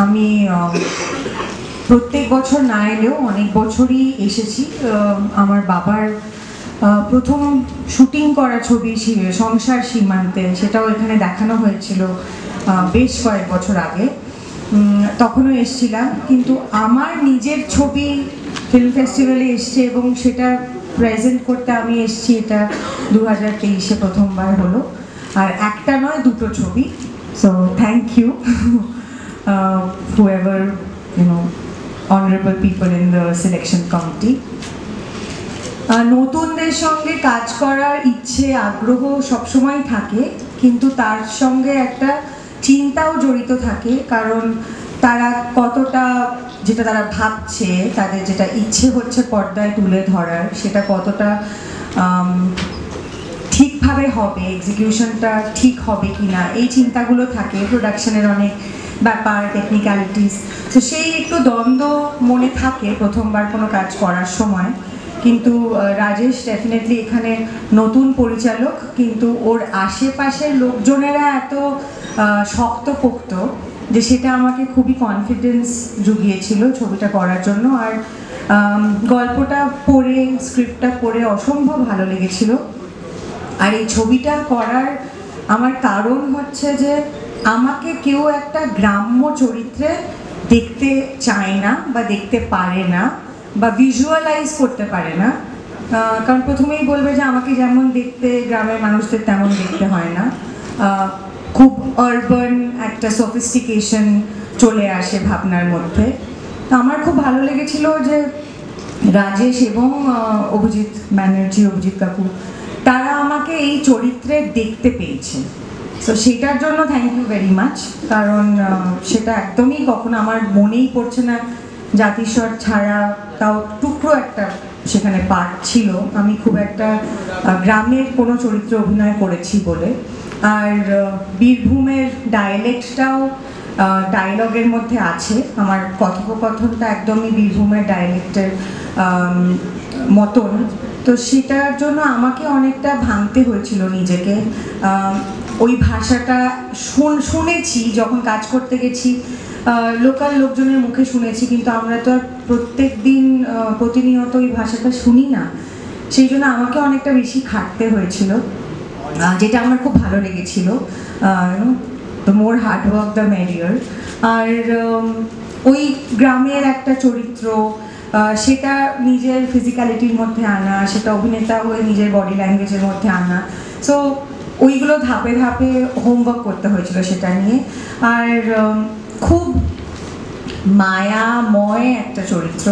আমি প্রত্যেক বছর না এলেও অনেক বছরই এসেছি। আমার বাবার প্রথম শুটিং করা ছবি সংসার সীমান্তে, সেটাও এখানে দেখানো হয়েছিল বেশ কয়েক বছর আগে, তখনও এসেছিলাম। কিন্তু আমার নিজের ছবি ফিল্ম ফেস্টিভ্যালে এসছে এবং সেটা প্রেজেন্ট করতে আমি এসেছি, এটা 2023-এ প্রথমবার হলো। আর একটা নয়, দুটো ছবি। So thank you whoever, honorable people in the selection committee. নতুনদের সঙ্গে কাজ করার ইচ্ছে আগ্রহ সবসময় থাকে, কিন্তু তার সঙ্গে একটা চিন্তাও জড়িত থাকে, কারণ তারা কতটা, যেটা তারা ভাবছে, তাদের যেটা ইচ্ছে হচ্ছে পর্দায় তুলে ধরার, সেটা কতটা ঠিকভাবে হবে, এক্সিকিউশনটা ঠিক হবে কি না, এই চিন্তাগুলো থাকে। প্রোডাকশনের অনেক ব্যাপার, টেকনিক্যালিটিস, তো সেই একটু দ্বন্দ্ব মনে থাকে প্রথমবার কোনো কাজ করার সময়। কিন্তু রাজেশ ডেফিনেটলি এখানে নতুন পরিচালক, কিন্তু ওর আশেপাশের লোকজনেরা এত শক্তপোক্ত যে সেটা আমাকে খুবই কনফিডেন্স জুগিয়েছিল ছবিটা করার জন্য। আর গল্পটা পড়ে, স্ক্রিপ্টটা পড়ে অসম্ভব ভালো লেগেছিল। আর এই ছবিটা করার আমার কারণ হচ্ছে যে আমাকে কেউ একটা গ্রাম্য চরিত্রে দেখতে চায় না, বা দেখতে পারে না, বা ভিজুয়ালাইজ করতে পারে না। কারণ প্রথমেই বলবে যে আমাকে যেমন দেখতে গ্রামের মানুষদের তেমন দেখতে হয় না, খুব আরবান একটা সফিস্টিকেশন চলে আসে ভাবনার মধ্যে। তো আমার খুব ভালো লেগেছিল যে রাজেশ এবং অভিজিৎ ব্যানার্জি, অভিজিৎ কাপুর, তারা আমাকে এই চরিত্রে দেখতে পেয়েছে। সো সেটার জন্য থ্যাংক ইউ ভেরি মাচ। কারণ সেটা একদমই কখনো আমার মনেই পড়ছে না জাতিস্বর ছাড়া তাও টুকরো একটা সেখানে পার্ট ছিল, আমি খুব একটা গ্রামের কোনো চরিত্রে অভিনয় করেছি বলে। আর বীরভূমের ডায়ালেক্টটাও ডায়লগের মধ্যে আছে, আমার কথোপকথনটা একদমই বীরভূমের ডায়ালেক্টের মতন। তো সেটার জন্য আমাকে অনেকটা ভাঙতে হয়েছিল নিজেকে। ওই ভাষাটা শুনেছি যখন কাজ করতে গেছি, লোকাল লোকজনের মুখে শুনেছি, কিন্তু আমরা তো আর প্রত্যেক দিন প্রতিনিয়ত ওই ভাষাটা শুনি না। সেই জন্য আমাকে অনেকটা বেশি খাটতে হয়েছিল, যেটা আমার খুব ভালো লেগেছিল। The more hard work the merrier. আর ওই গ্রামের একটা চরিত্র, সেটা নিজের ফিজিক্যালিটির মধ্যে আনা, সেটা অভিনেতা হয়ে নিজের বডি ল্যাঙ্গুয়েজের মধ্যে আনা। সো ওইগুলো ধাপে ধাপে হোমওয়ার্ক করতে হয়েছিল সেটা নিয়ে। আর খুব মায়াময় একটা চরিত্র।